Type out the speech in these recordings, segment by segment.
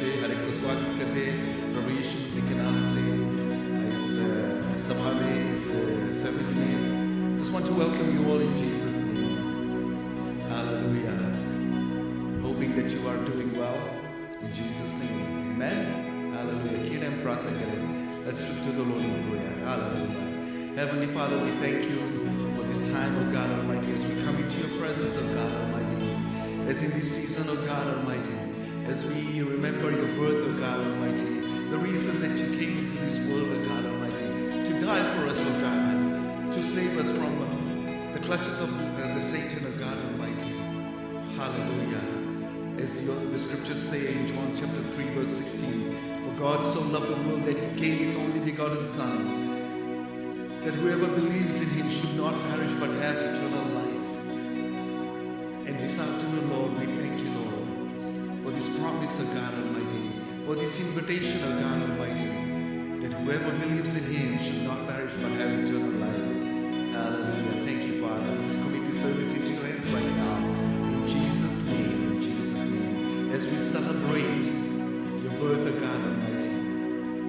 से हर एक को स्वागत करते हैं प्रभु यीशु मसीह के नाम से इस सभा में, इस सर्विस में. Just want to welcome you all in Jesus' name. Hallelujah. Hoping that you are doing well in Jesus' name. Amen. Hallelujah. Kira हम प्रार्थना करें. Let's look to the Lord in prayer. Hallelujah. Heavenly Father, we thank you for this time, O God Almighty, as we come into your presence, O God Almighty. As in this season, O God Almighty, as we remember your birth, O God Almighty, the reason that you came into this world, O God Almighty, to die for us, O God, to save us from the clutches of the Satan, O God Almighty. Hallelujah. As the scriptures say in John chapter 3 verse 16, for God so loved the world that he gave his only begotten Son, that whoever believes in him should not perish but have eternal life. And this afternoon, Lord, we thank you, Lord, for this promise of God Almighty, for this invitation of God Almighty, that whoever believes in him should not perish but have eternal life. Hallelujah. Thank you, Father. We just commit this service into your hands right now. In Jesus' name, as we celebrate your birth of God Almighty,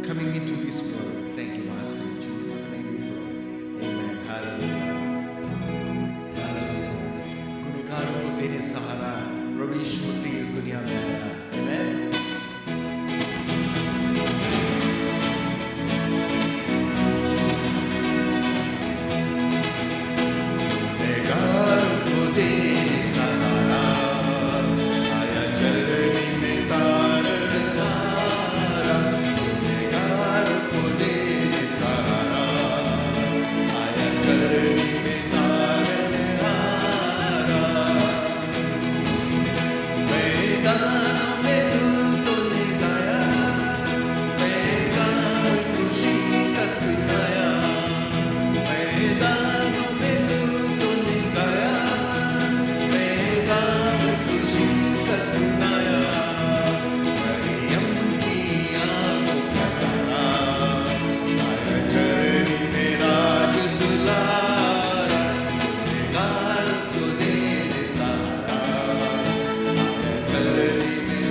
coming into this world. Thank you, Master. In Jesus' name we pray. Amen. Hallelujah. Hallelujah. गुनहगारों को देने सहारा प्रभु यीशु मसीह इस दुनिया में आया. Amen. गुनहगारों को देने सहारा आया चरनी में तारनहारा. गुनहगारों को देने सहारा आया चरनी में तारनहारा. मैदानों में दूतों ने गाया, पैगाम खुशी का सुनाया. मैदानों में दूतों ने गाया, पैगाम खुशी का सुनाया. मरियम की आंखों का तारा आया चरनी में राज दुलारा. गुनहगारों को देने सहारा आया चरनी में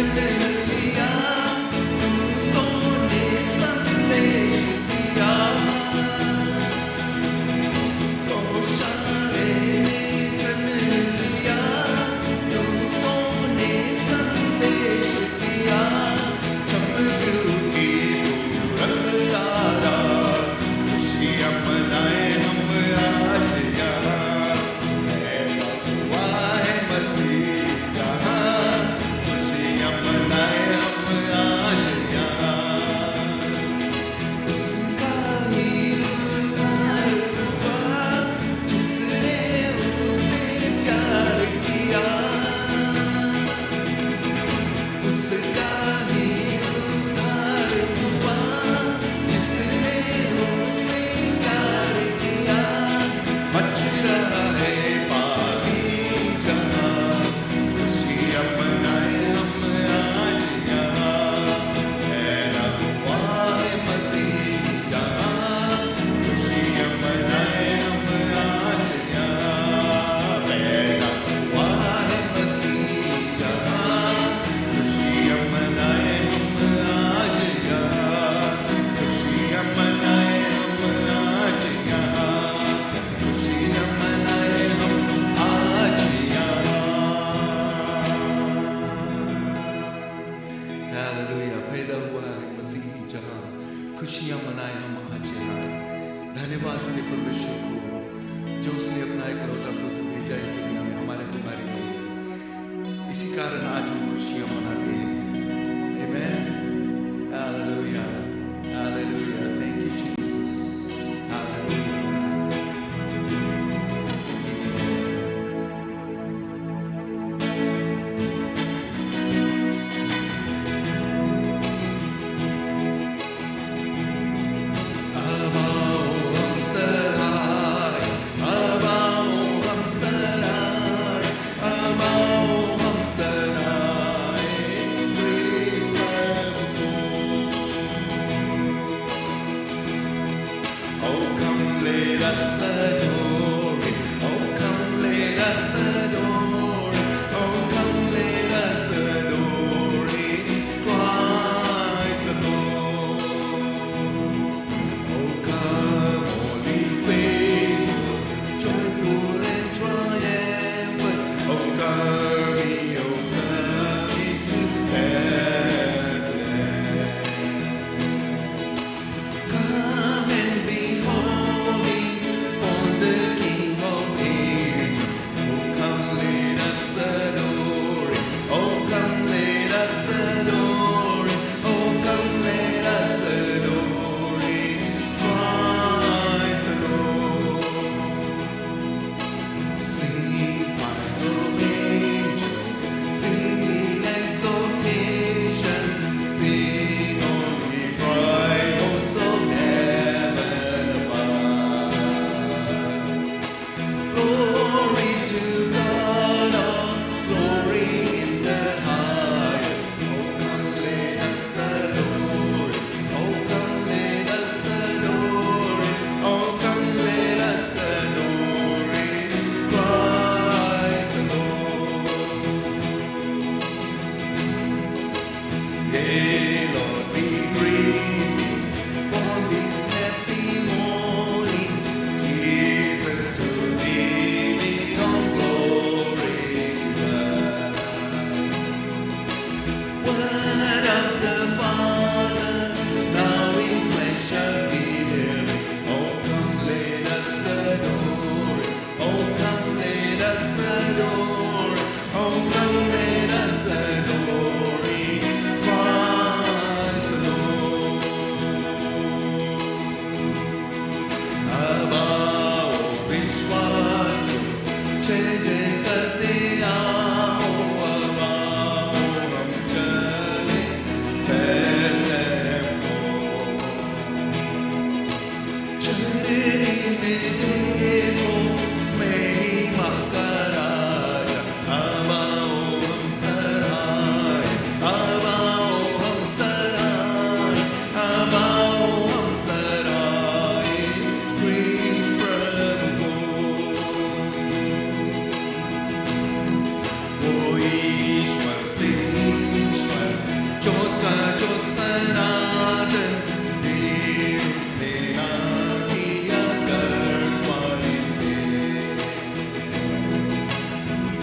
जन लिया, दूतों ने संदेश दिया, ओशाने ने जन लिया, दूतों ने संदेश दिया, चमक उठी पूरब तारा, खुशियाँ मनाए हम आज यहाँ, पैदा हुआ है मसीह जहाँ, खुशियाँ मनाए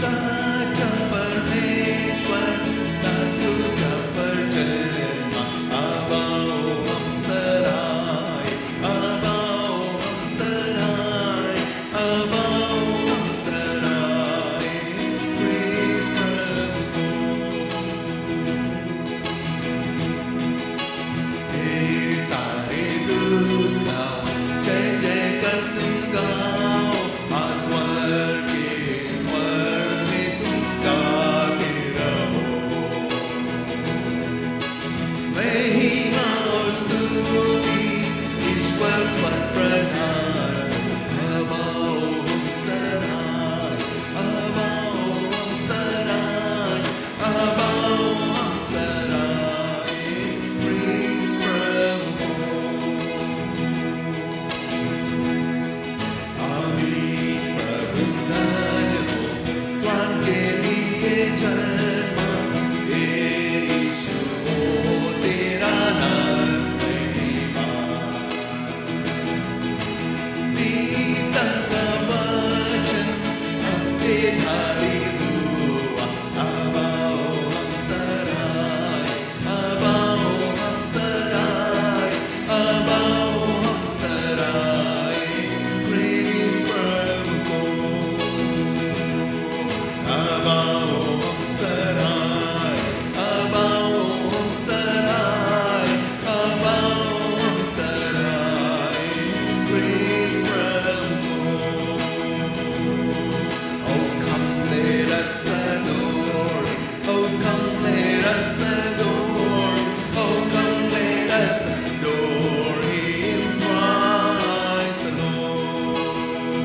साचा परमेश्वर दासुजा पर जन्मा अब आओ हम सराय अब आओ हम सराय अब आओ हम सराय प्रेज प्रभु हे सारे दूत गाओ जय जय कर तुम गाओ स्वर में तुम गाते रहो महिमा और स्तुति ईश्वर स्वर प्रधान अब आओ हम सराय अब आओ हम सराय अब आओ हम सराय प्रेज प्रभु आमीन प्रभु धन्य हो तुम के लिए जन्मा यीशु हो तेरा नाम महिमा पिता का वचन अब देधारी हुआ अब आओ हम सराय अब आओ हम सराय अब आओ हम सराय प्रेज प्रभु को अब आओ हम सराय अब आओ हम सराय अब आओ हम सराय praise Prabhu Oh come let us adore him. Oh come let us adore him. Oh come let us adore him. Praise the Lord.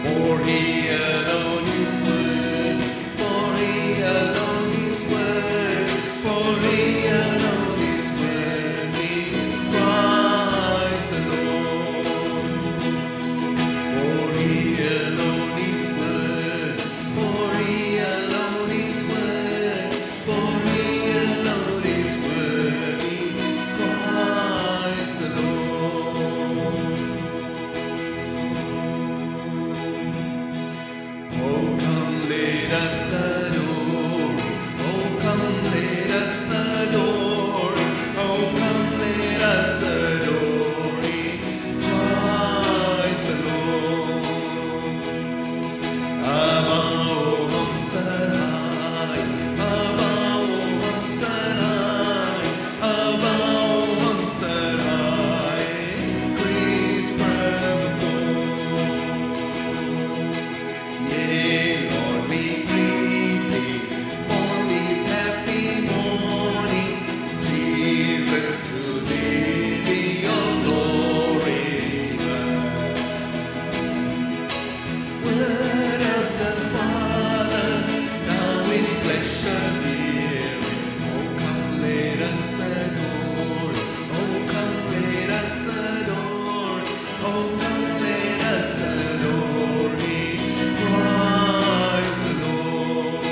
For he alone is worthy. For he alone is worthy. For he alone is worthy. Praise the Lord. For he alone is worthy. For he alone is worthy. For he alone is worthy. Praise the Lord. Oh come let us adore him. Oh come let us adore him. Oh come let us adore him. Praise the Lord. अब आओ हम सराय अब आओ हम सराय अब आओ हम सराय प्रेज प्रभु Yea, Lord, we greet thee on this happy morning. Jesus, to thee be all glory given. Word of the Father, now in flesh appearing. Oh, come let us adore him. Oh, come let us adore him. Oh, come let us adore him. Praise the Lord.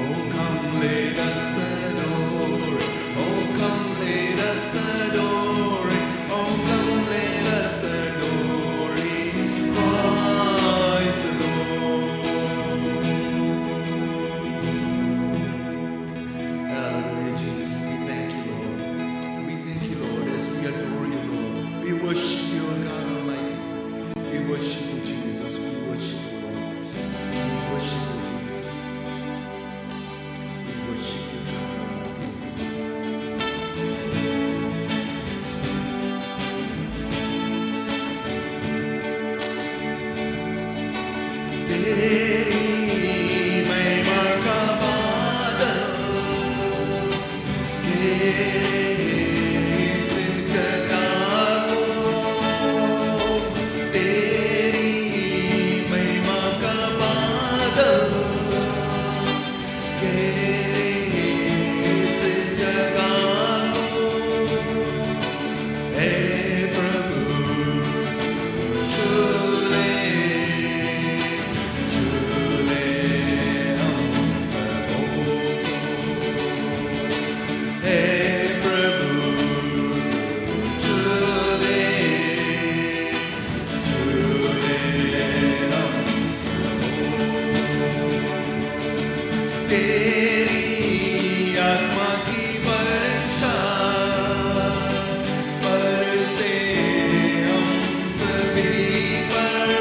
Oh, come let us adore him. Oh, come let us adore him. Oh, come let us adore him. Praise the Lord. Hallelujah, Jesus. We thank you, Lord. We thank you, Lord, as we adore you, Lord. We worship you, God Almighty. We worship you, Jesus. We worship you, Lord. We worship you, Jesus. We worship you, God Almighty. तेरी महिमा का बादल इस जगह को तेरी महिमा का बादल इस जगह को हे प्रभु झूले झूले हम सबों को हे प्रभु तेरी आत्मा की वर्षा बरसे हम सभी पर,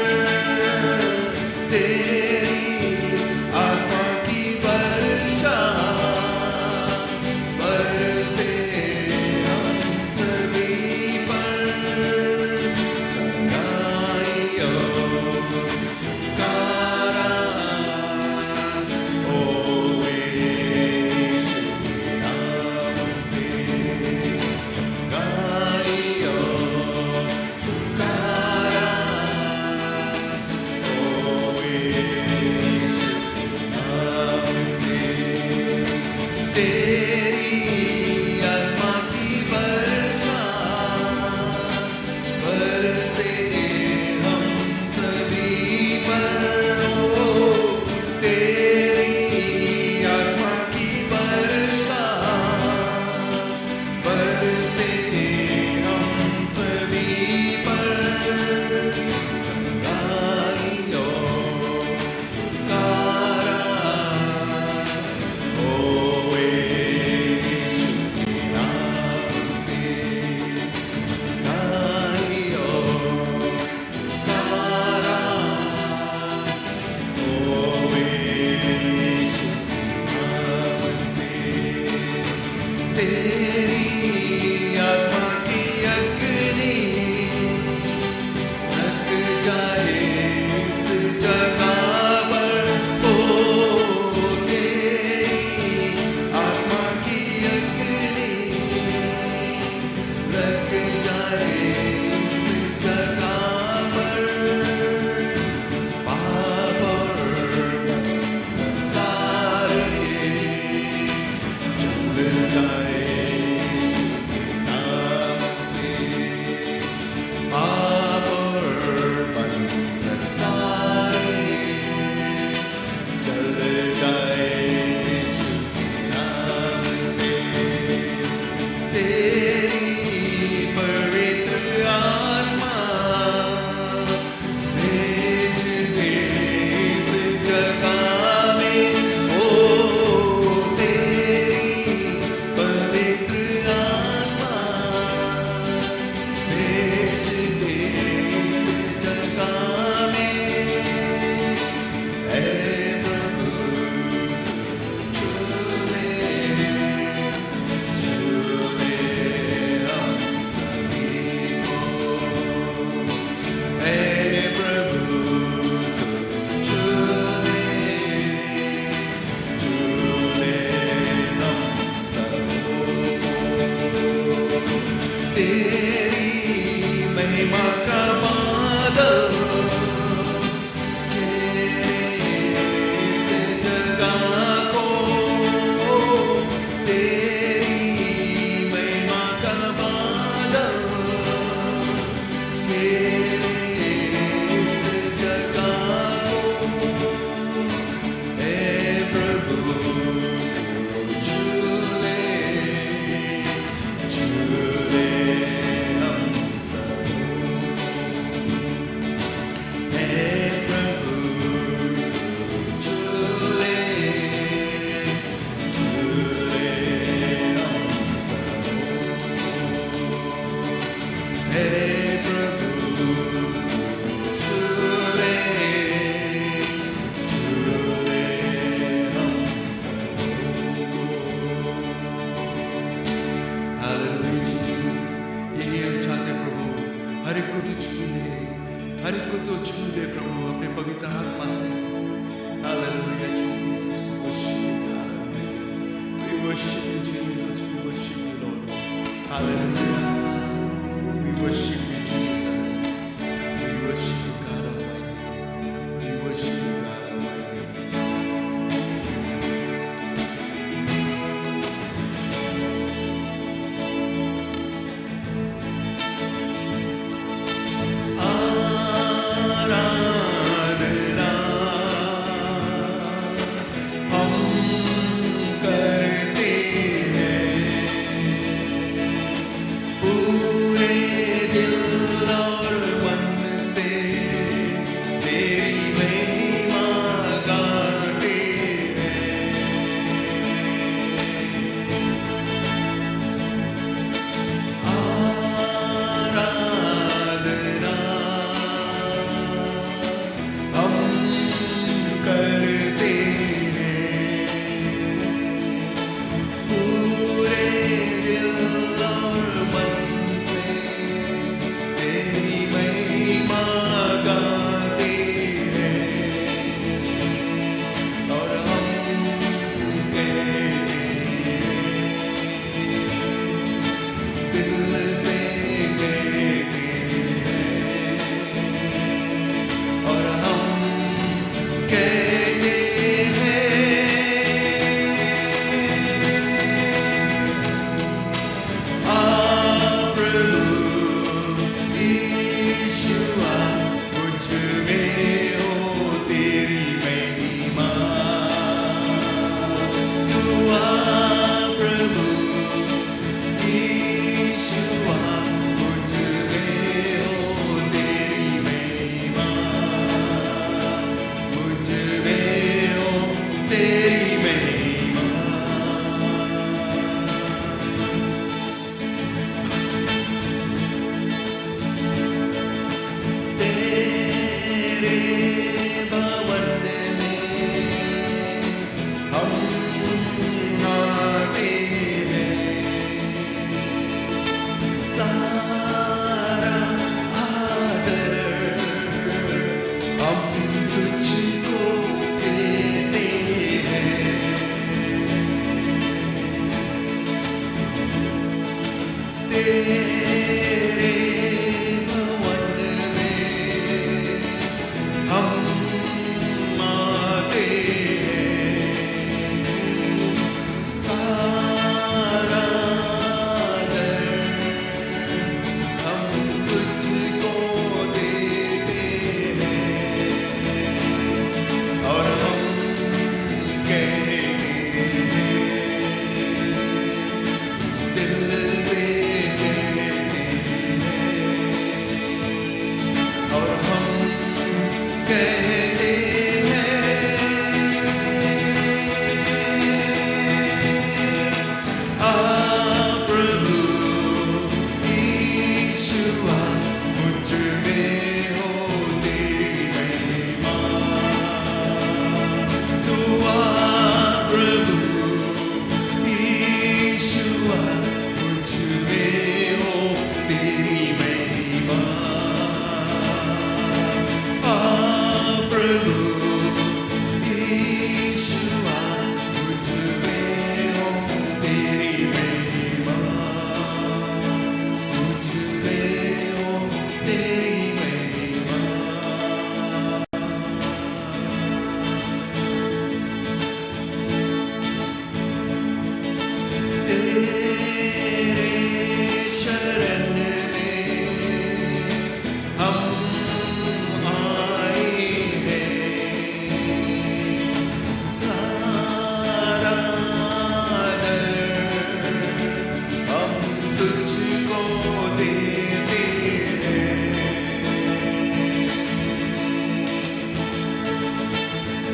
तेरी आत्मा की वर्षा बरसे हम सभी पर, चंगाइयों कारा होवे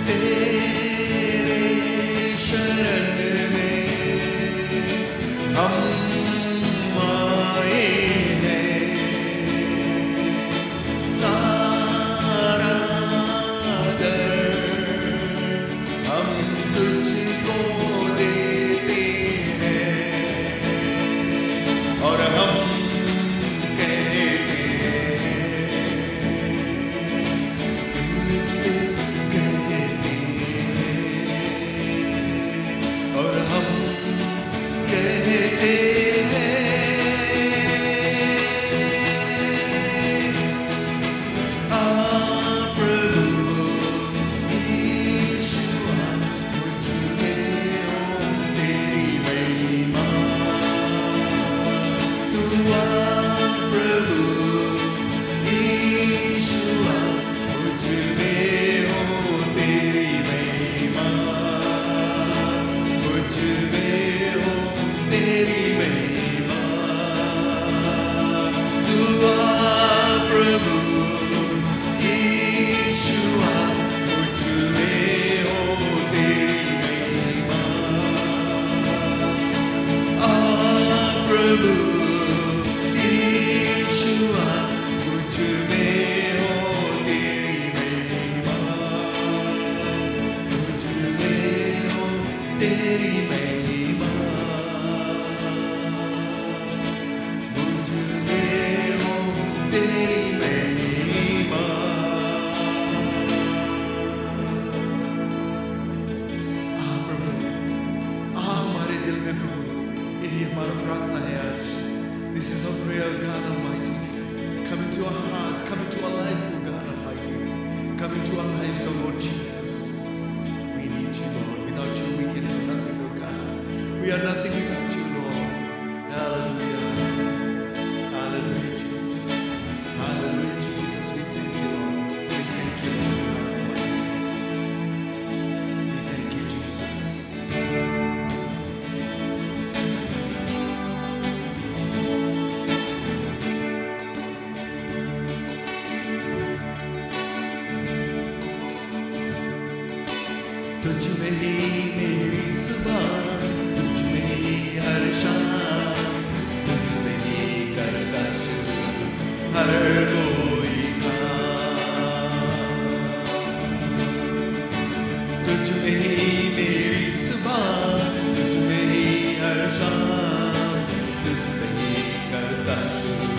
तेरे शरण में हम आए हैं, सारा दर्द हम तुझको देते हैं और हम कहते हैं, दिल से कहते हैं और हम कहते हैं, आ प्रभु यीशुआ मुझ में हो तेरी महिमा, तू आ प्रभु यीशुआ मुझ में हो तेरी महिमा, मुझ में हो तेरी महिमा, तू आ प्रभु यीशुआ मुझ में हो तेरी महिमा, आ प्रभु यीशुआ मुझ में हो तेरी महिमा, मुझ में हो तेरी महिमा, मुझ में हो तेरी महिमा। प्रभु हमारे दिल में प्रभु, यही हमारा प्रार्थना है आज। This is our prayer, God Almighty. Come into our hearts, come into our life, oh God Almighty. Come into our lives, oh Lord Jesus. We need you, Lord. Without you, we can do nothing, oh God. We are nothing without you, Lord. Hallelujah. Hallelujah, Jesus. Hallelujah, Jesus. We thank you, Lord. We thank you, Lord God Almighty. We thank you, Jesus. तुझ में ही मेरी सुबह, तुझ में ही हर शाम, तुझसे ही करता शुरू हर कोई काम। तुझ में ही मेरी सुबह, तुझ में ही हर शाम, तुझसे ही करता शुरू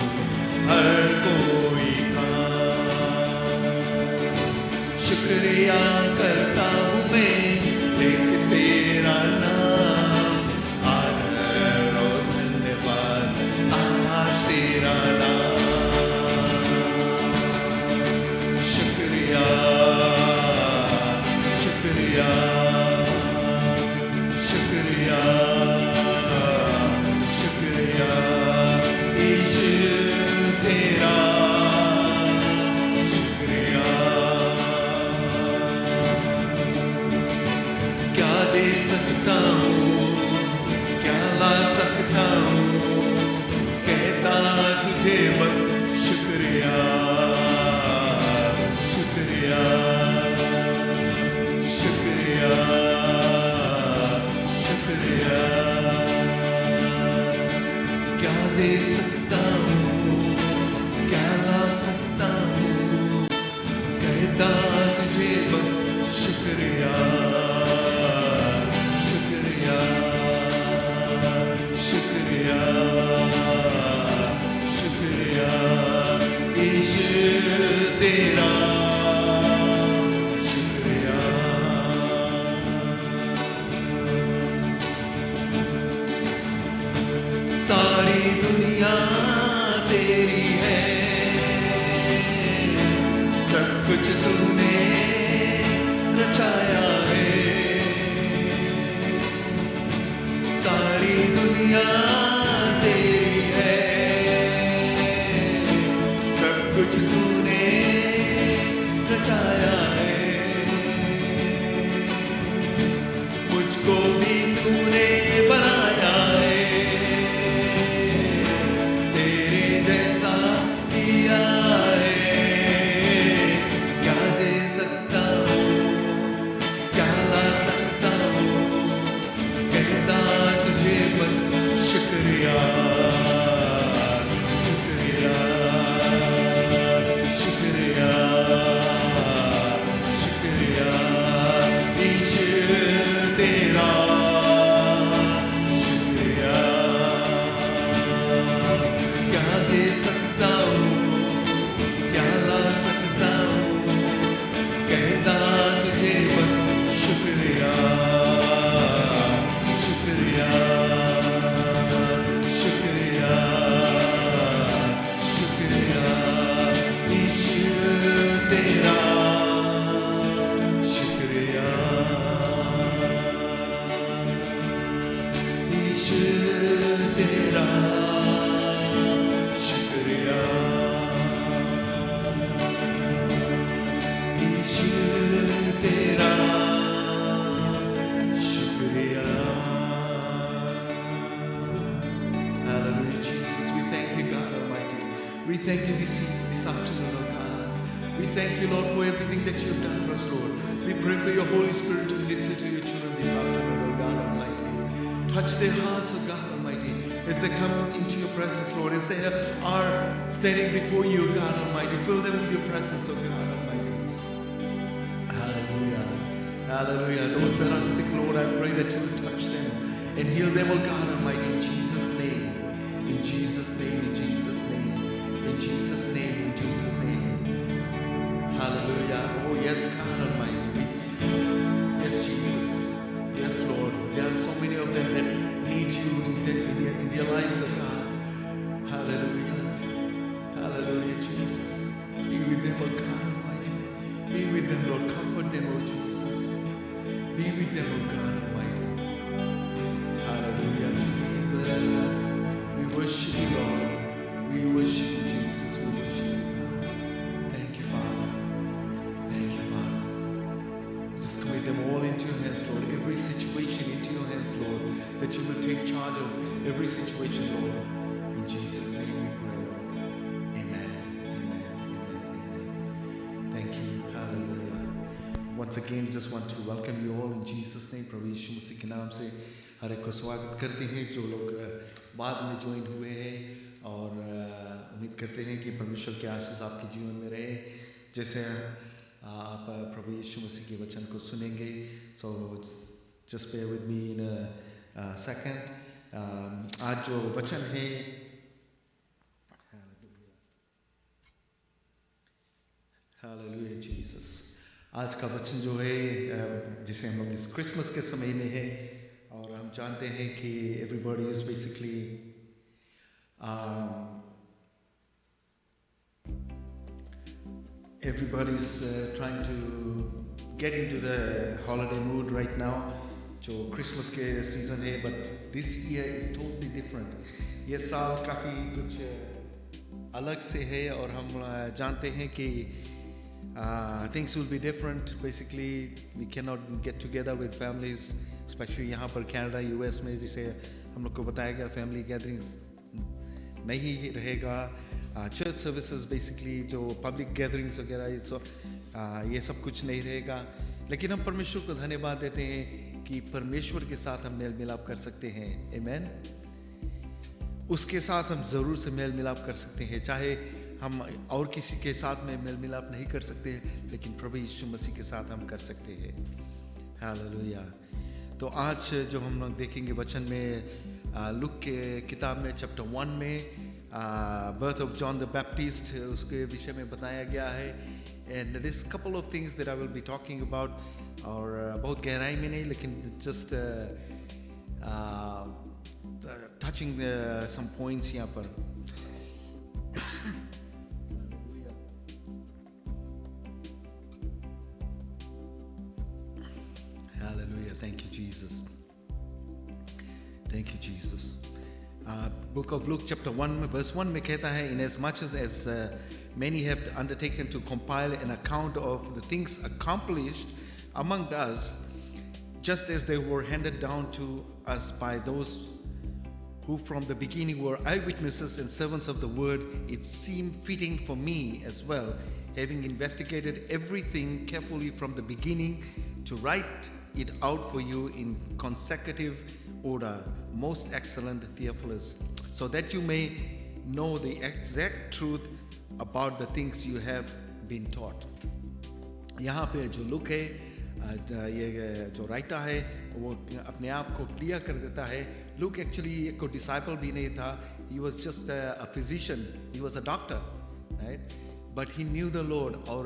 हर कोई काम। शुक्रिया करता हूँ मैं एक तेरा नाम, आदर और धन्यवाद आज तेरा नाम। शुक्रिया शुक्रिया शुक्रिया शुक्रिया यीशु तेरा शुक्रिया। क्या दे सकता हूँ, क्या ला सकता हूँ, कहता तुझे बस शुक्रिया शुक्रिया शुक्रिया शुक्रिया। क्या दे सकता हूँ, क्या ला सकता हूँ, कहता तुझे बस शुक्रिया शुक्रिया शुक्रिया शुक्रिया यीशु तेरा शुक्रिया। सारी दुनिया तेरी है, सब कुछ तूने रचाया है। सारी दुनिया तेरी है, सब कुछ तूने रचाया है। मुझको भी तूने बनाया है, तेरे जैसा दिया है। क्या thank you this afternoon, oh God. We thank you, Lord, for everything that you have done for us, Lord. We pray for your Holy Spirit to minister to your children this afternoon, oh God Almighty. Touch their hearts, oh God Almighty, as they come into your presence, Lord, as they are standing before you, oh God Almighty. Fill them with your presence, oh God Almighty. Hallelujah. Hallelujah. Those that are sick, Lord, I pray that you will touch them and heal them, oh God Almighty, in Jesus' name. In Jesus' name, in Jesus' name. In Jesus' name, in Jesus' name. Hallelujah. Oh, yes, God Almighty. Yes, Jesus. Yes, Lord. There are so many of them that need you in their lives, oh God. Hallelujah. Hallelujah, Jesus. Be with them, oh God Almighty. Be with them, Lord. Comfort them, oh Jesus. Be with them, oh God Almighty. Hallelujah, Jesus. We worship you, Lord. We worship you, Jesus. We worship you, God. Thank you, Father. Thank you, Father. Just commit them all into your hands, Lord. Every situation into your hands, Lord. That you will take charge of every situation, Lord. In Jesus' name we pray, Lord. Amen. Amen. Amen. Amen. Thank you. Hallelujah. Once again, just want to welcome you all in Jesus' name. प्रभु यीशु मसीह के नाम से हर एक को स्वागत करते हैं जो लोग बाद में ज्वाइन हुए हैं और उम्मीद करते हैं कि परमेश्वर की आशीष आपके जीवन में रहे जैसे आप प्रभु यीशु मसीह के वचन को सुनेंगे. So just bear with me in a second. आज जो वचन है हालेलुया जीसस. आज का वचन जो है जिसे हम लोग इस क्रिसमस के समय में है और हम जानते हैं कि everybody is basically everybody's trying to get into the holiday mood right now. जो क्रिसमस के सीज़न है but this year is totally different. ये साल काफ़ी कुछ अलग से है और हम जानते हैं कि things will be different. Basically, we cannot get together with families, especially यहाँ पर Canada, US में जिसे हम लोग को बताया गया family gatherings नहीं रहेगा. Church services basically जो public gatherings वगैरह ये सब कुछ नहीं रहेगा. लेकिन हम परमेश्वर को धन्यवाद देते हैं कि परमेश्वर के साथ हम मेल मिलाप कर सकते हैं. Amen. उसके साथ हम ज़रूर से मेल मिलाप कर सकते हैं, चाहे हम और किसी के साथ में मेल मिलाप नहीं कर सकते लेकिन प्रभु यीशु मसीह के साथ हम कर सकते हैं. हालेलुया. तो आज जो हम लोग देखेंगे वचन में लूक के किताब में चैप्टर 1 में birth of John the Baptist उसके विषय में बताया गया है. And this couple of things that I will be talking about और बहुत गहराई में नहीं लेकिन जस्ट touching some points यहाँ पर. Hallelujah. Thank you, Jesus. Thank you, Jesus. Book of Luke chapter 1 verse 1 में कहता है, inasmuch as many have undertaken to compile an account of the things accomplished among us, just as they were handed down to us by those who from the beginning were eyewitnesses and servants of the word, it seemed fitting for me as well, having investigated everything carefully from the beginning, to write it out for you in consecutive order, most excellent Theophilus, so that you may know the exact truth about the things you have been taught. यहाँ पे जो look है ये जो writer है वो अपने आप को क्लियर कर देता है. लुक एक्चुअली एक को डिसाइपल भी नहीं था. he was just a physician, he was a doctor, right? But he knew the Lord, or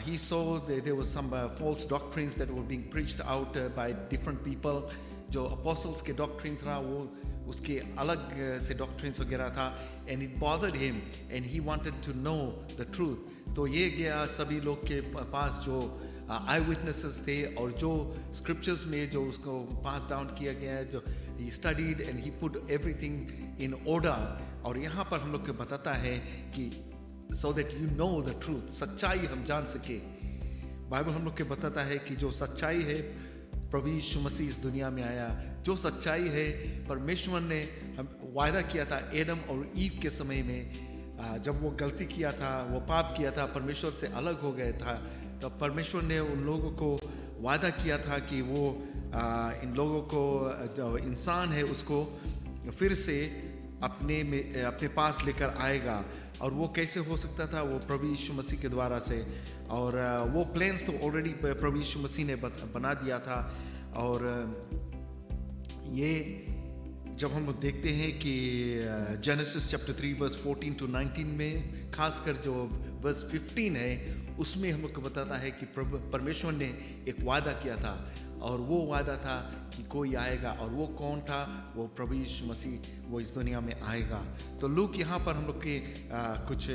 he saw there was some false doctrines that were being preached out by different people. जो apostles के doctrines था वो उसके अलग से doctrines वगैरह था, and it bothered him and he wanted to know the truth. तो ये गया सभी लोग के पास जो आई विटनेसेस थे और जो स्क्रिप्चर्स में जो उसको पास डाउन किया गया है, जो he studied and he put everything in order. और यहाँ पर हम लोग को बताता है कि so that you know the truth, सच्चाई हम जान सके. बाइबल हम लोग को बताता है कि जो सच्चाई है प्रभु यीशु मसीह इस दुनिया में आया. जो सच्चाई है परमेश्वर ने हम वायदा किया था एडम और ईव के समय में जब वो गलती किया था, वो पाप किया था, परमेश्वर से अलग हो गया था, तो परमेश्वर ने उन लोगों को वादा किया था कि वो इन लोगों को, जो इंसान है उसको फिर से अपने पास लेकर आएगा। और वो कैसे हो सकता था? वो प्रभु यीशु मसीह के द्वारा से। और वो प्लान्स तो ऑलरेडी प्रभु यीशु मसीह ने बना दिया था। और ये जब हम देखते हैं कि जेनेसिस चैप्टर 3 वर्स 14 to 19 में, खासकर जो वर्स 15 है, उसमें हम लोग को बताता है कि परमेश्वर ने एक वादा किया था, और वो वादा था कि कोई आएगा। और वो कौन था? वो प्रभु यीशु मसीह, वो इस दुनिया में आएगा। तो लूक यहाँ पर हम लोग के कुछ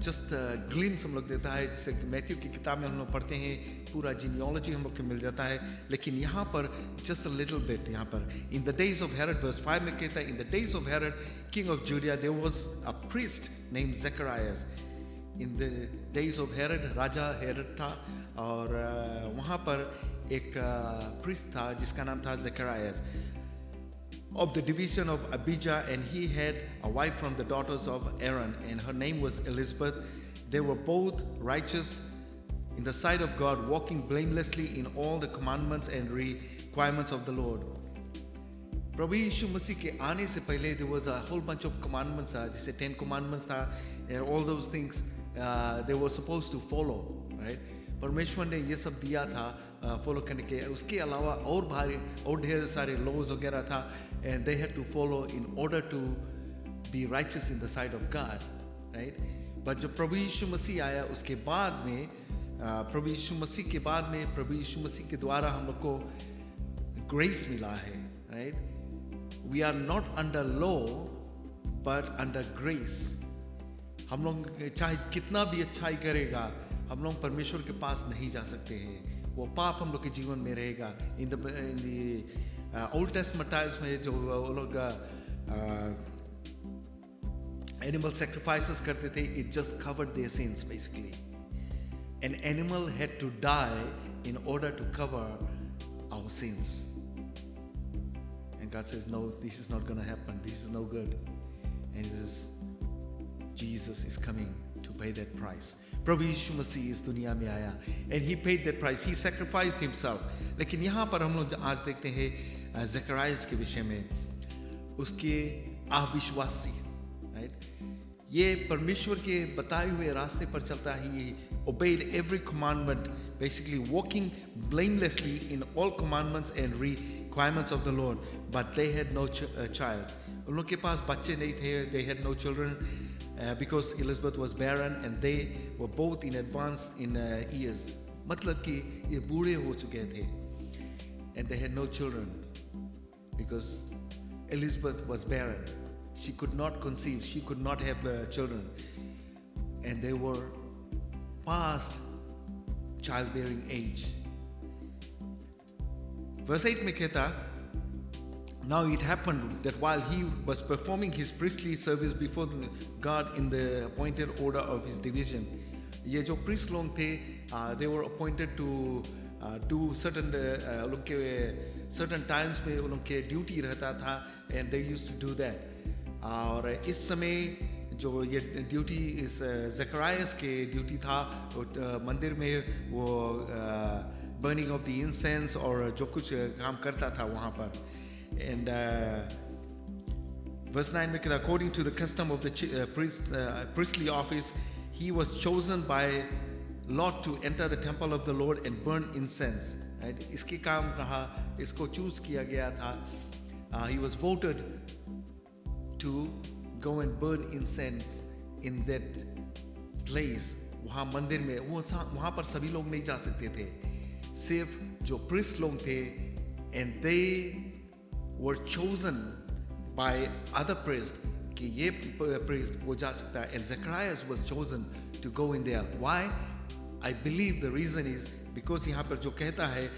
जस्ट ग्लिम्स हम लोग देता है, जैसे मैथ्यू की किताब में हम लोग पढ़ते हैं, पूरा जीनियोलॉजी हम लोग को मिल जाता है। लेकिन यहाँ पर जस्ट अ लिटिल बिट, यहाँ पर in the days of Herod, verse 5 में कहता है, in the days of Herod king of Judea there was a priest named Zacharias. In the days of Herod, राजा हेरोड था, और वहाँ पर एक प्रीस्ट था जिसका नाम था ज़करियास, of the division of Abijah, and he had a wife from the daughters of Aaron, and her name was Elizabeth. They were both righteous in the sight of God, walking blamelessly in all the commandments and requirements of the Lord. प्रभु यीशु मसीह के आने से पहले there was a whole bunch of commandments, जैसे 10 commandments था, and all those things they were supposed to follow, right? परमेश्वर ने ये सब दिया था फॉलो करने के। उसके अलावा और ढेर सारे लॉज वगैरह था, and they had to follow in order to be righteous in the sight of God, right? But जब प्रभु यीशु मसीह आया, उसके बाद में प्रभु यीशु मसीह के बाद में प्रभु यीशु मसीह के द्वारा हम लोग को ग्रेस मिला है, right? We are not under law but under grace. हम लोग चाहे कितना भी अच्छाई करेगा, हम लोग परमेश्वर के पास नहीं जा सकते हैं। वो पाप हम लोग के जीवन में रहेगा। In the Old Testament times में जो वो लोग एनिमल सैक्रिफाइसेस करते थे, it just covered their sins basically. An animal had to die in order to cover our sins, and God says no, this is not gonna happen, this is no good, and he says Jesus is coming to pay that price. प्रभु यीशु मसीह इस दुनिया में आया, and he paid that price. He sacrificed himself. लेकिन यहाँ पर हम लोग आज देखते हैं ज़करियास के विषय में, उसके अविश्वासी, right? ये परमेश्वर के बताए हुए रास्ते पर चलता है। He obeyed every commandment, basically walking blamelessly in all commandments and requirements of the Lord. But they had no child. उन लोग के पास बच्चे नहीं थे. They had no children. Because Elizabeth was barren and they were both in advance in years. मतलब कि ये बूढ़े हो चुके थे, and they had no children because Elizabeth was barren. She could not conceive. She could not have children, and they were past childbearing age. Verse 8 में कहता, now it happened that while he was performing his priestly service before God in the appointed order of his division, ये जो priest लोग थे, they were appointed to do certain लोग के certain times में उन लोग के duty रहता था, and they used to do that. और इस समय जो ये ड्यूटी इस ज़करियास के ड्यूटी था, मंदिर में वो बर्निंग ऑफ द इंसेंस और जो कुछ काम करता था वहाँ पर। And verse 9, according to the custom of the priestly office, he was chosen by lot to enter the temple of the Lord and burn incense. Right? इसके काम रहा, इसको चूज किया गया था. He was voted to go and burn incense in that place. वहाँ मंदिर में वहाँ पर सभी लोग नहीं जा सकते थे, सिर्फ जो priest लोग थे, and they were chosen by other priests कि ये priest वो जा सकता है, and Zacharias was chosen to go in there. Why? I believe the reason is because यहाँ पर जो कहता है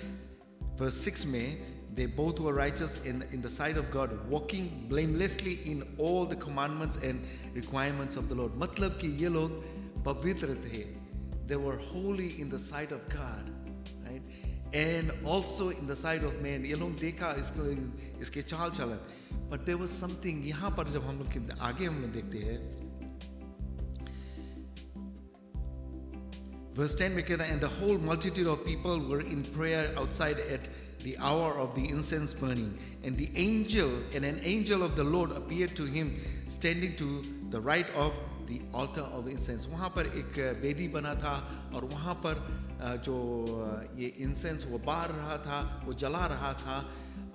verse 6 में, they both were righteous in the sight of God, walking blamelessly in all the commandments and requirements of the Lord. मतलब कि ये लोग पवित्र थे, they were holy in the sight of God, right? And also in the sight of man. ये लोग देखा इसके चाल चलन, but there was something यहाँ पर जब हम लोग आगे हम लोग देखते हैं, verse 10 में कहता है, and the whole multitude of people were in prayer outside at the hour of the incense burning, and an angel of the Lord appeared to him standing to the right of the altar of incense. वहाँ पर एक वेदी बना था और वहाँ पर जो ये इंसेंस वो बार रहा था, वो जला रहा था,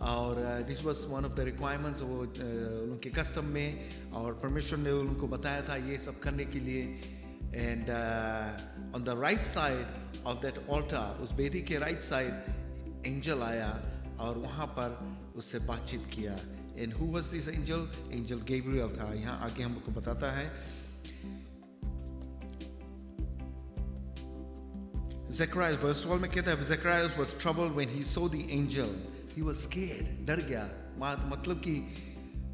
और this was one of the requirements वो उनके कस्टम में, और परमेश्वर ने उनको बताया था ये सब करने के लिए. And on the right side of that altar, उस वेदी के राइट साइड एंजल आया और वहाँ पर उससे बातचीत किया. And who was this angel? Angel Gabriel था. यहाँ आगे हमको बताता है. Zechariah verse 12 में कहता है, Zechariah was troubled when he saw the angel. He was scared, डर गया. मतलब कि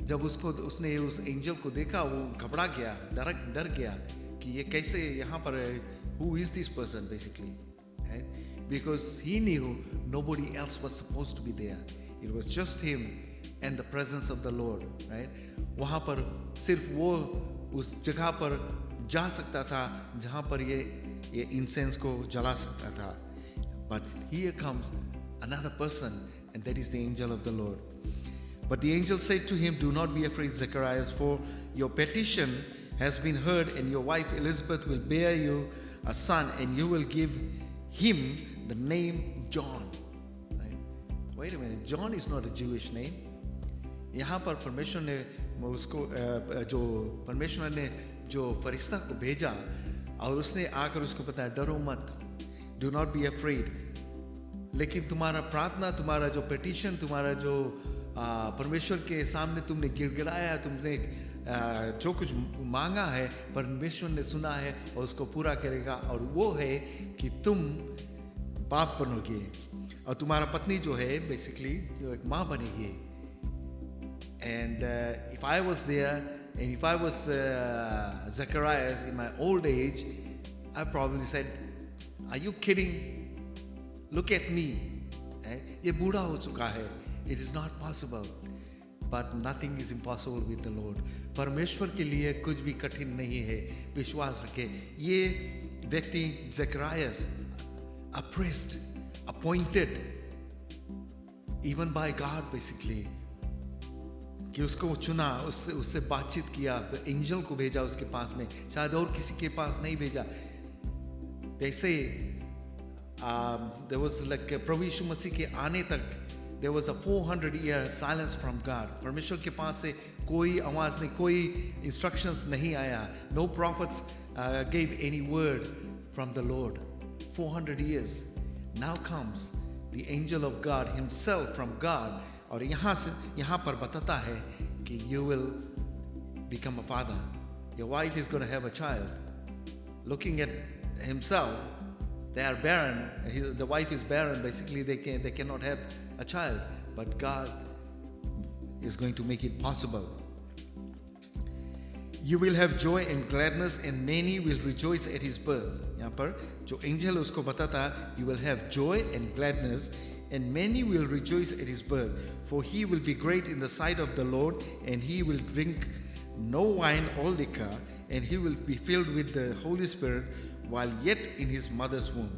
जब उसने उस एंजल को देखा वो घबरा गया, डर गया कि ये कैसे यहाँ पर है. Who is this person basically? Right? Because he knew nobody else was supposed to be there. It was just him and the presence of the Lord. Right? वहाँ पर सिर्फ वो उस जगह पर जा सकता था जहाँ पर ये इंसेंस को जला सकता था. But here comes another person, and that is the angel of the Lord. But the angel said to him, do not be afraid, Zechariah, for your petition has been heard, and your wife Elizabeth will bear you a son, and you will give him the name John. Right? Wait a minute, John is not a Jewish name. यहाँ पर परमेश्वर ने उसको जो परमेश्वर ने जो फरिश्ता को भेजा और उसने आकर उसको बताया, डरो मत, डू नॉट बी अफ्रेड. लेकिन तुम्हारा प्रार्थना, तुम्हारा जो पेटिशन, तुम्हारा जो परमेश्वर के सामने तुमने गिड़गिड़ाया, तुमने जो कुछ मांगा है, परमेश्वर ने सुना है और उसको पूरा करेगा. और वो है कि तुम बाप बनोगे और तुम्हारा पत्नी जो है बेसिकली जो एक माँ बनेगी. And if I was there, and if I was Zechariah in my old age, I probably said, are you kidding? Look at me. ये बूढ़ा हो चुका है. It is not possible. But nothing is impossible with the Lord. परमेश्वर के लिए कुछ भी कठिन नहीं है. विश्वास रखे. ये व्यक्ति Zechariah, a priest, appointed even by God basically, कि उसको चुना, उससे बातचीत किया, एंजल को भेजा उसके पास में, शायद और किसी के पास नहीं भेजा. They say there was like प्रभु यीशु मसीह के आने तक there was a 400-year silence from God. परमेश्वर के पास से कोई आवाज नहीं, कोई instructions नहीं आया. No prophets gave any word from the Lord. 400 years. Now comes the angel of God himself from God. और यहाँ पर बताता है कि you will become a father. Your wife is going to have a child. Looking at himself, they are barren. The wife is barren. Basically, they cannot have a child. But God is going to make it possible. You will have joy and gladness, and many will rejoice at his birth. यहाँ पर जो angel उसको बताता, you will have joy and gladness, and many will rejoice at his birth. For he will be great in the sight of the Lord, and he will drink no wine or liquor, and he will be filled with the Holy Spirit while yet in his mother's womb.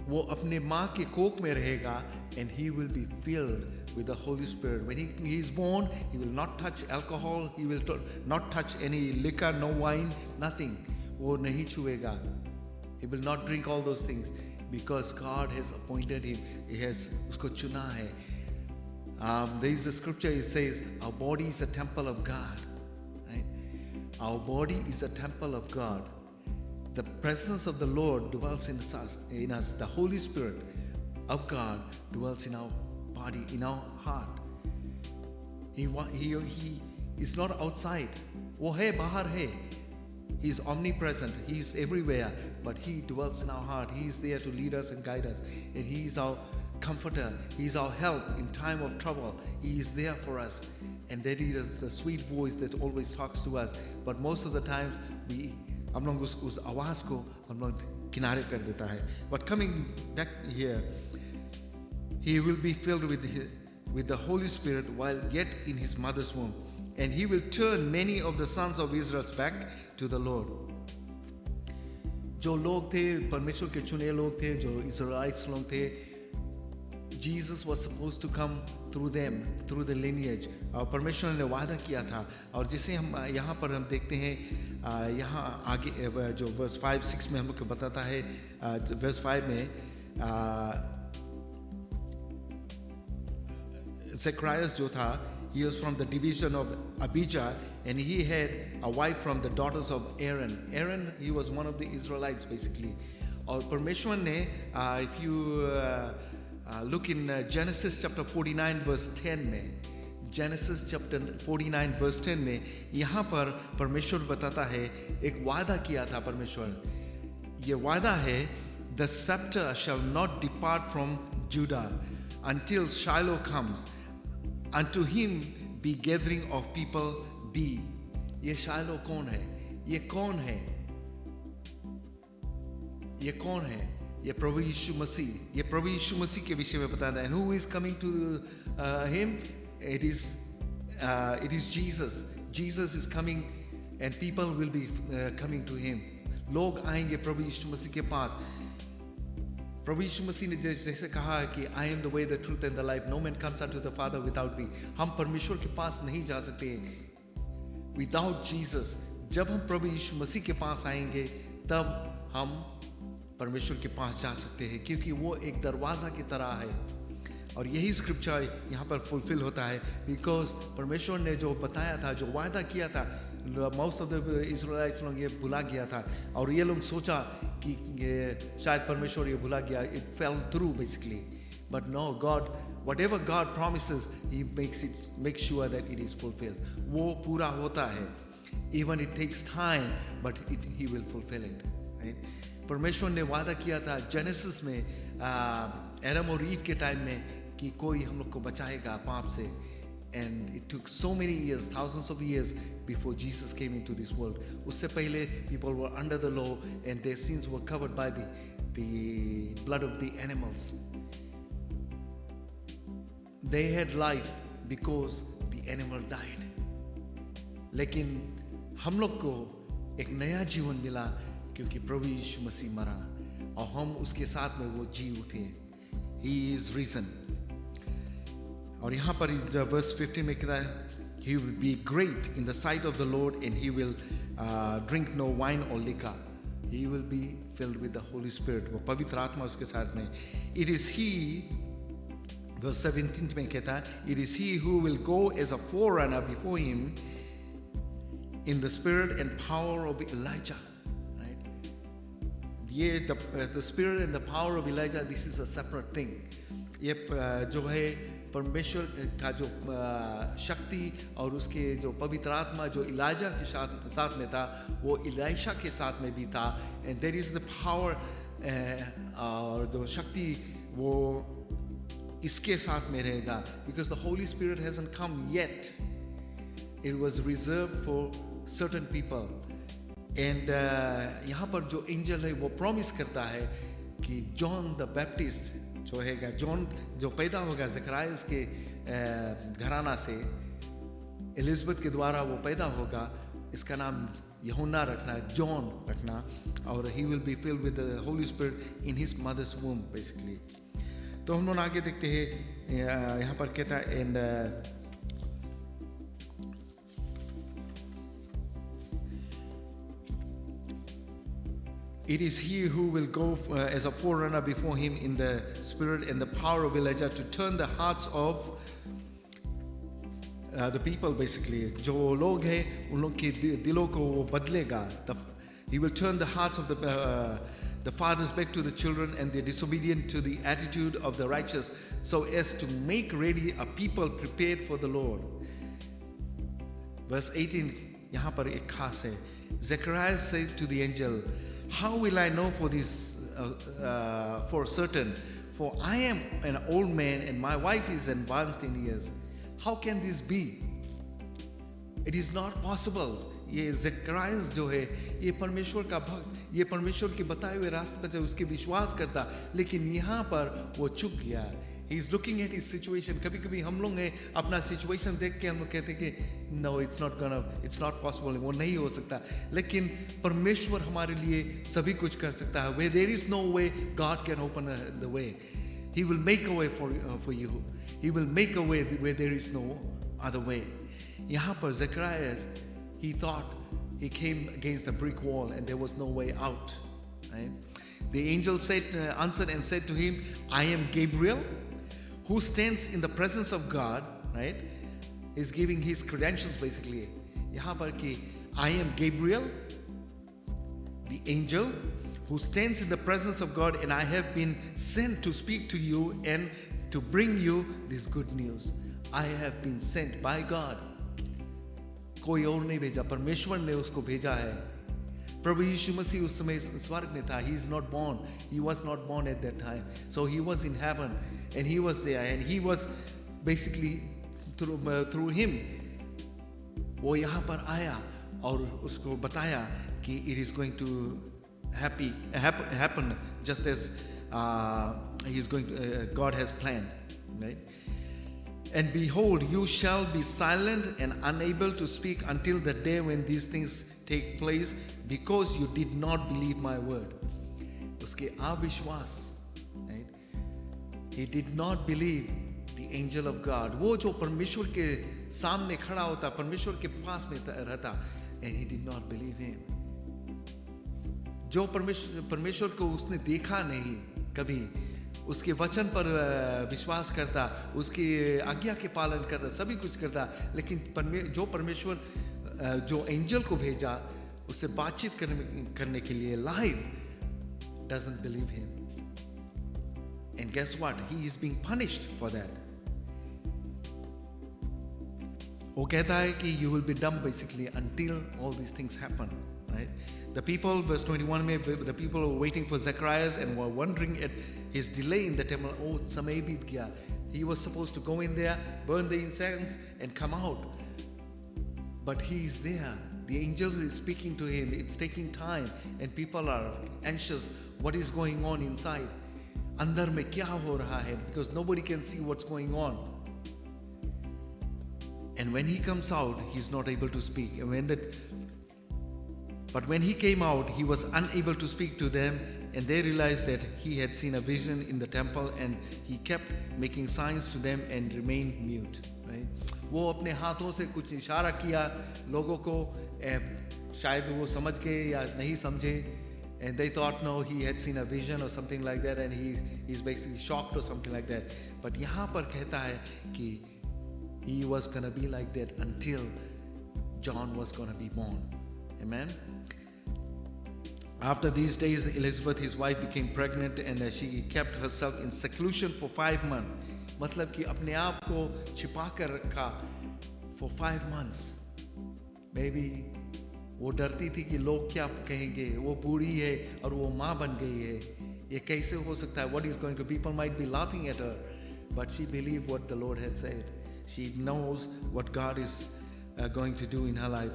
वो अपने माँ के कोख में रहेगा, and he will be filled with the Holy Spirit. When he is born, he will not touch alcohol, he will not touch any liquor, no wine, nothing. वो नहीं छुएगा. He will not drink all those things because God has appointed him. He has उसको चुना है. There is a scripture, it says, our body is a temple of God. Right? Our body is a temple of God. The presence of the Lord dwells in us. The Holy Spirit of God dwells in our body, in our heart. He is not outside. वो है, बाहर है. He is omnipresent. He is everywhere. But he dwells in our heart. He is there to lead us and guide us. And he is our comforter. He is our help in time of trouble. He is there for us. And that is the sweet voice that always talks to us. But most of the times we हम लोग उस आवाज़ को हम लोग किनारे कर देता है. But coming back here, he will be filled with the Holy Spirit while yet in his mother's womb, and he will turn many of the sons of Israel back to the Lord. जो लोग थे परमेश्वर के चुने लोग थे, जो इज़राइल्स लोग थे, Jesus was supposed to come through them, through the lineage. और परमेश्वर ने वादा किया था. और जैसे हम यहाँ पर हम देखते हैं, यहाँ आगे जो वर्स 5-6 में हम लोग को बताता है, वर्स 5 में Zacharias जो था, he was from the division of Abijah, and he had a wife from the daughters of Aaron. Aaron, he was one of the Israelites basically. और परमेश्वर ने, if you look in Genesis chapter 49 verse 10 में, Genesis chapter 49 verse 10 में, यहाँ पर परमेश्वर बताता है, एक वादा किया था परमेश्वर. ये वादा है, the scepter shall not depart from Judah until Shiloh comes. Unto him be gathering of people be. ये Shiloh कौन है? ये कौन है? ये कौन है? ये प्रभु यीशु मसीह. ये प्रभु यीशु मसीह के विषय में बताता है. And who is coming to him? It is Jesus. Jesus is coming, and people will be coming to him. लोग आएंगे प्रभु यीशु मसीह के पास. प्रभु यीशु मसीह ने जैसे कहा कि I am the way, the truth and the life. No man comes unto the Father without me. हम परमेश्वर के पास नहीं जा सकते without Jesus. जब हम प्रभु यीशु मसीह के पास आएंगे, तब हम परमेश्वर के पास जा सकते हैं, क्योंकि वो एक दरवाज़ा की तरह है. और यही स्क्रिप्चर यहाँ पर फुलफिल होता है, बिकॉज परमेश्वर ने जो बताया था, जो वादा किया था, मोस्ट ऑफ द इजराइल्स लोग ये भुला गया था. और ये लोग सोचा कि शायद परमेश्वर ये भुला गया. It fell through basically. But no, God, whatever God promises, he makes sure that it is fulfilled. वो पूरा होता है. Even it takes time, but he will fulfill it. Right? परमेश्वर ने वादा किया था जेनेसिस में, एडम और ईव के टाइम में, कि कोई हम लोग को बचाएगा पाप से. And it took so many years, thousands of years before Jesus came into this world. उससे पहले people were under the law and their sins were covered by the blood of the animals. They had life because the animal died. लेकिन हम लोग को एक नया जीवन मिला क्योंकि प्रभु यीशु मसीह मरा और हम उसके साथ में वो जी उठे. He is risen. और यहाँ पर वर्स 15 में कहता है, He will be great in the sight of the Lord, and he will drink no wine or liquor. He will be filled with the Holy Spirit. वो पवित्र आत्मा उसके साथ में. It is he, verse 17 में कहता है, It is he who will go as a forerunner before him in the spirit and power of Elijah. Right? ये the spirit and the power of Elijah, this is a separate thing. ये जो है परमेश्वर का जो शक्ति और उसके जो पवित्र आत्मा जो इलाजा के साथ में था, वो इलाइशा के साथ में भी था. and there is the power और जो शक्ति वो इसके साथ में रहेगा, because the Holy Spirit hasn't come yet. It was reserved for certain people. and यहाँ पर जो एंजल है वो प्रॉमिस करता है कि जॉन द बैप्टिस्ट जो हैगा, जॉन जो पैदा होगा ज़कराइस के घराना से, एलिज़ाबेथ के द्वारा वो पैदा होगा, इसका नाम यूहन्ना रखना, जॉन रखना, और he will be filled with the Holy Spirit in his mother's womb basically. तो हम लोग आगे देखते हैं, यहाँ पर कहता है, and it is he who will go as a forerunner before him in the spirit and the power of Elijah to turn the hearts of the people basically. जो लोग हैं उन लोग के दिलों को वो बदलेगा. He will turn the hearts of the fathers back to the children and the disobedient to the attitude of the righteous, so as to make ready a people prepared for the Lord. Verse 18 यहाँ पर एक खास है. Zechariah said to the angel, How will I know for this for certain? For I am an old man and my wife is advanced in years. How can this be? It is not possible. ये ज़करायास जो है, ये परमेश्वर का भक्त, ये परमेश्वर के बताए हुए रास्ते पर उसके विश्वास करता, लेकिन यहाँ पर वो चूक गया। He is looking at his situation. कभी कभी हम लोग हैं अपना सिचुएशन देख के हम लोग कहते हैं कि नो, इट्स नॉट पॉसिबल, वो नहीं हो सकता। लेकिन परमेश्वर हमारे लिए सभी कुछ कर सकता है। Where there is no way, God can open the way. He will make a way for you. He will make a way where there is no other way. यहाँ पर Zacharias, he thought he came against a brick wall and there was no way out. Right? The angel answered and said to him, I am Gabriel, who stands in the presence of God. Right? He's giving his credentials basically. यहाँ पर कि I am Gabriel, the angel, who stands in the presence of God, and I have been sent to speak to you and to bring you this good news. I have been sent by God. कोई और नहीं भेजा, परमेश्वर ने उसको भेजा है। प्रभु यीशु मसीह उस समय स्वर्ग में था. He is not born. He was not born at that time. So he was in heaven and he was there, and he was basically through him वो यहाँ पर आया और उसको बताया कि it is going to happen just as God has planned, right? And behold, you shall be silent and unable to speak until the day when these things take place, because you did not believe my word. उसके अविश्वास, right? He did not believe the angel of God. वो जो परमेश्वर के सामने खड़ा होता, परमेश्वर के पास में रहता, and he did not believe him. जो परमेश्वर को उसने देखा नहीं कभी, उसके वचन पर विश्वास करता, उसकी आज्ञा के पालन करता, सभी कुछ करता, लेकिन जो परमेश्वर जो एंजल को भेजा उससे बातचीत करने के लिए live, doesn't believe him. And guess what? He is being punished for that. वो कहता है कि you will be dumb basically until all these things happen, right? The people, verse 21 में, the people were waiting for Zacharias and were wondering at his delay in the temple. Oh, समय बीत गया. He was supposed to go in there, burn the incense and come out, but he is there. The angel is speaking to him. It's taking time and people are anxious. What is going on inside? अंदर में क्या हो रहा है? Because nobody can see what's going on. And when he comes out, he's not able to speak. But when he came out, he was unable to speak to them, and they realized that he had seen a vision in the temple, and he kept making signs to them and remained mute. Right? वो अपने हाथों से कुछ इशारा किया लोगों को, शायद वो समझ गए या नहीं समझे, and they thought no, he had seen a vision or something like that, and he's basically shocked or something like that. But यहाँ पर कहता है कि he was gonna be like that until John was gonna be born. Amen. After these days, Elizabeth, his wife, became pregnant, and she kept herself in seclusion for 5 months. मतलब कि अपने आप को छिपा कर रखा for 5 months. Maybe वो डरती थी कि लोग क्या कहेंगे, वो बूढ़ी है और वो माँ बन गई है, ये कैसे हो सकता है? What is going to, people might be laughing at her, but she believed what the Lord had said. She knows what God is going to do in her life.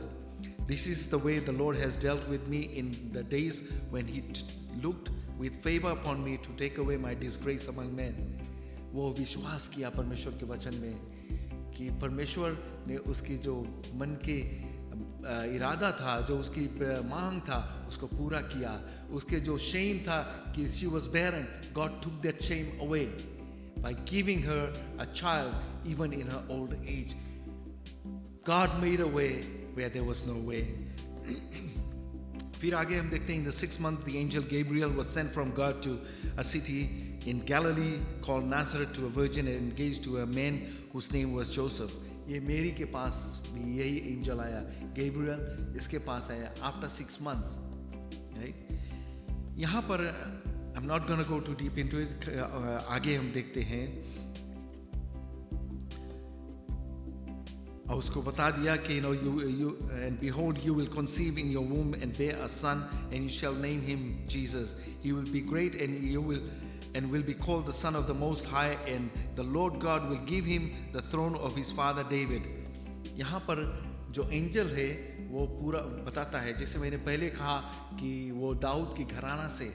This is the way the Lord has dealt with me in the days when He looked with favor upon me to take away my disgrace among men. वो विश्वास किया परमेश्वर के वचन में कि परमेश्वर ने उसकी जो मन के इरादा था, जो उसकी मांग था, उसको पूरा किया. उसके जो shame था कि she was barren, God took that shame away by giving her a child even in her old age. God made a way where there was no way. फिर आगे हम देखते हैं, in the 6th month the angel Gabriel was sent from God to a city in Galilee called Nazareth, to a virgin and engaged to a man whose name was Joseph. ये मेरी के पास भी यही एंजल आया, Gabriel इसके पास आया after 6 months, right? यहाँ पर I'm not going to go too deep into it. आगे हम देखते हैं और उसको बता दिया कि you and behold, you will conceive in your womb and bear a son, and you shall name him Jesus. He will be great, and will be called the Son of the Most High, and the Lord God will give him the throne of his father David. यहाँ पर जो angel है वो पूरा बताता है। जैसे मैंने पहले कहा कि वो दाऊद की घराना से,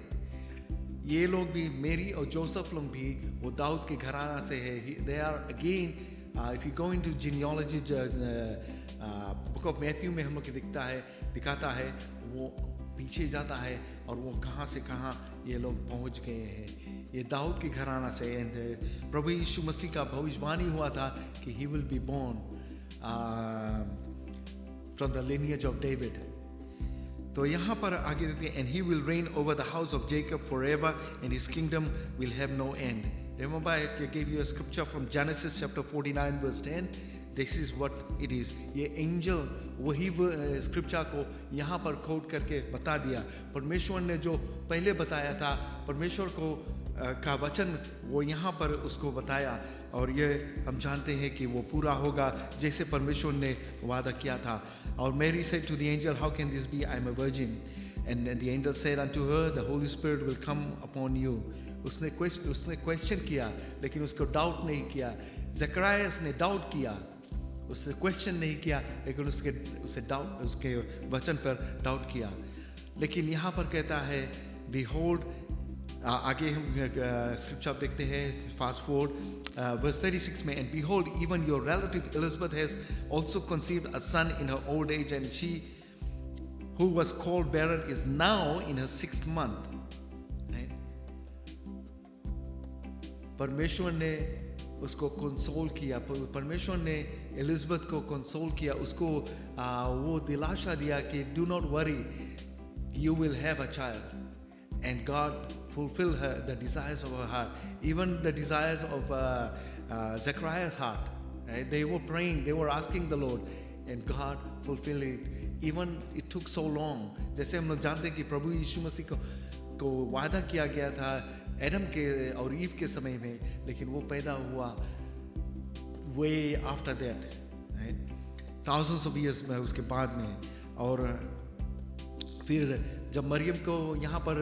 ये लोग भी, मेरी और जोसेफ लोग भी वो दाऊद के घराना से है। They are again, if you go into genealogy, book of Matthew में हम लोग को दिखाता है वो पीछे जाता है और वो कहाँ से कहाँ ये लोग पहुँच गए हैं। ये दाऊद के घराना से। एंड प्रभु यीशु मसीह का भविष्यवाणी हुआ था कि he will be born from the lineage of David. तो यहाँ पर आगे देते हैं, and he will reign over the house of Jacob forever and his kingdom will have no end. Remember, I gave you a scripture from Genesis chapter 49 verse 10. This is what it is. ये angel वही scripture को यहाँ पर coat करके बता दिया। परमेश्वर ने जो पहले बताया था, परमेश्वर को का वचन वो यहाँ पर उसको बताया, और ये हम जानते हैं कि वो पूरा होगा जैसे परमेश्वर ने वादा किया था। और Mary said to the angel, how can this be? I am a virgin. And the angel said unto her, the Holy Spirit will come upon you. उसने क्वेश्चन किया, लेकिन उसको डाउट नहीं किया। ज़करियास ने डाउट किया, उसने क्वेश्चन नहीं किया, लेकिन उसके वचन पर डाउट किया। लेकिन यहाँ पर कहता है, behold, आगे हम स्क्रिप्चर देखते हैं, फास्ट फॉरवर्ड verse 36 में, and behold, even your relative Elizabeth has also conceived a son in her old age, and she who was called barren is now in her 6th month. परमेश्वर ने उसको console किया, परमेश्वर ने Elizabeth को console किया, उसको वो दिलासा दिया कि do not worry, you will have a child. And God fulfilled her the desires of her heart, even the desires of Zechariah's heart. Right? They were praying, they were asking the Lord, and God fulfilled it. Even it took so long. जैसे हम लोग जानते हैं कि प्रभु यीशु मसीह को वादा किया गया था एडम के और ईव के समय में, लेकिन वो पैदा हुआ way after that, right? thousands of years में, उसके बाद में। और फिर जब मरियम को यहाँ पर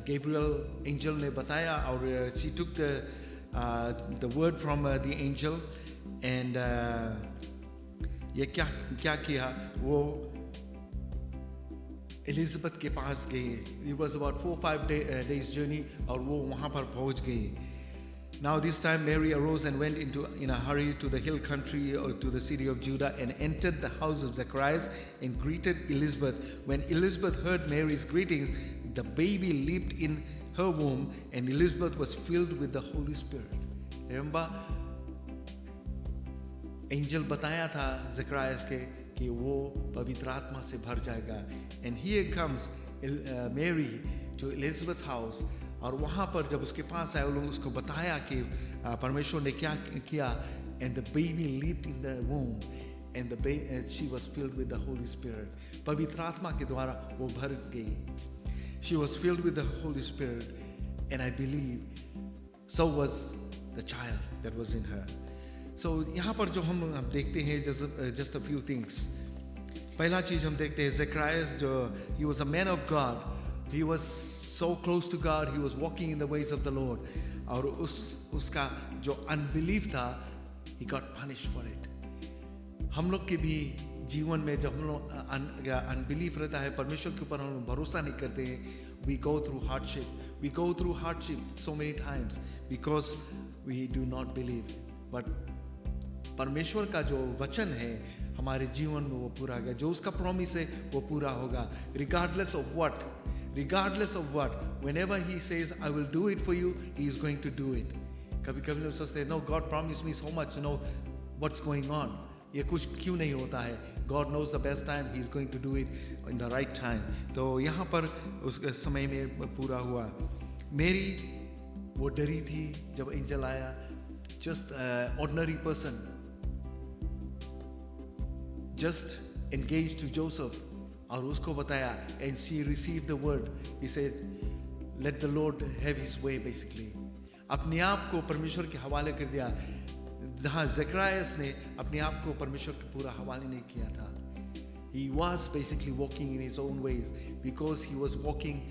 गैब्रियल एंजल ने बताया, और she took the word from the angel, and ये क्या किया, वो एलिज़ाबेथ के पास गई। It was about 4-5 days journey, और वो वहाँ पर पहुँच गई। Now this time Mary arose and went in a hurry to the hill country, or to the city of Judah, and entered the house of Zacharias and greeted Elizabeth. When Elizabeth heard Mary's greetings, the baby leaped in her womb, and Elizabeth was filled with the Holy Spirit. Remember, angel बताया था ज़करियास के कि वो पवित्र आत्मा से भर जाएगा। And here comes Mary to Elizabeth's house, और वहाँ पर जब उसके पास आए, लोग उसको बताया कि परमेश्वर ने क्या किया, and the baby leaped in the womb, and she was filled with the Holy Spirit. पवित्र आत्मा के द्वारा वो भर गई। She was filled with the Holy Spirit, and I believe so was the child that was in her. So यहाँ पर जो हम देखते हैं, just a few things. पहला चीज हम देखते हैं, Zacharias जो he was a man of God, he was so close to God, he was walking in the ways of the Lord, और उसका जो unbelief था, he got punished for it. हम लोग के भी जीवन में जब हम लोग अनबिलीफ रहता है, परमेश्वर के ऊपर हम लोग भरोसा नहीं करते हैं, we go through hardship so many times because we do not believe. But परमेश्वर का जो वचन है हमारे जीवन में वो पूरा होगा, जो उसका प्रॉमिस है वो पूरा होगा, regardless of what, whenever he says I will do it for you, he is going to do it. कभी कभी लोग सोचते हैं, no, God promised me so much, what's going on, ये कुछ क्यों नहीं होता है। God knows the best time, he is going to do it in the right time. तो यहाँ पर उस समय में पूरा हुआ। मेरी वो डरी थी जब एंजल आया, just ordinary person, just engaged to Joseph, और उसको बताया, and she received the word. He said, let the Lord have his way, basically. अपने आप को परमेश्वर के हवाले कर दिया, जहाँ ज़करियास ने अपने आप को परमेश्वर के पूरा हवाले नहीं किया था। He was basically walking in his own ways because he was walking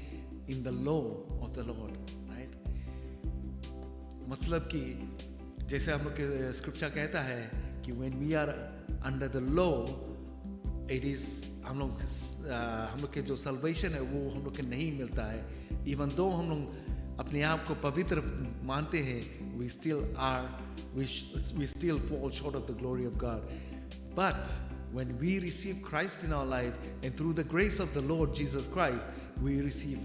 in the law of the Lord, right? मतलब कि जैसे हम लोग के स्क्रिप्चर कहता है कि when we are under the law, it is हम लोग के जो सल्वेशन है वो हम लोग के नहीं मिलता है. इवन दो हम लोग अपने आप को पवित्र मानते हैं, we still fall short of the glory of God. But when we receive Christ in our life, and through the grace of the Lord Jesus Christ, we receive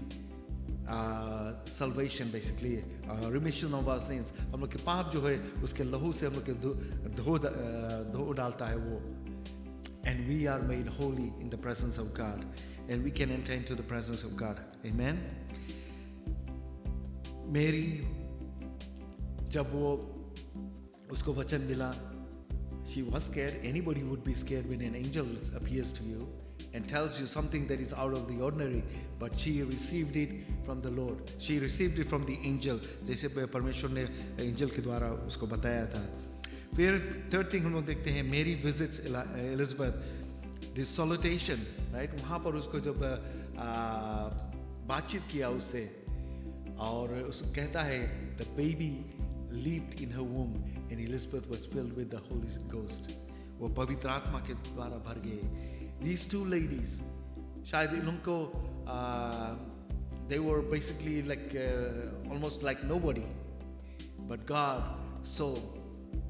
salvation, basically remission of our sins. हम लोग के पाप जो है उसके लहू से हम लोग के धो डालता है वो. And we are made holy in the presence of God, and we can enter into the presence of God. Amen. Mary, जब वो उसको वचन मिला, she was scared. Anybody would be scared when an angel appears to you and tells you something that is out of the ordinary, but she received it from the Lord. She received it from the angel, जैसे परमेश्वर ने angel के द्वारा उसको बताया था. फिर third thing हम लोग देखते हैं, Mary visits Elizabeth. This salutation, right? वहाँ पर उसको जब बातचीत किया उससे, और उसको कहता है, the baby leaped in her womb and Elizabeth was filled with the Holy Ghost. वो पवित्र आत्मा के द्वारा भर गए. These two ladies, शायद उनको they were basically like almost like nobody, but God saw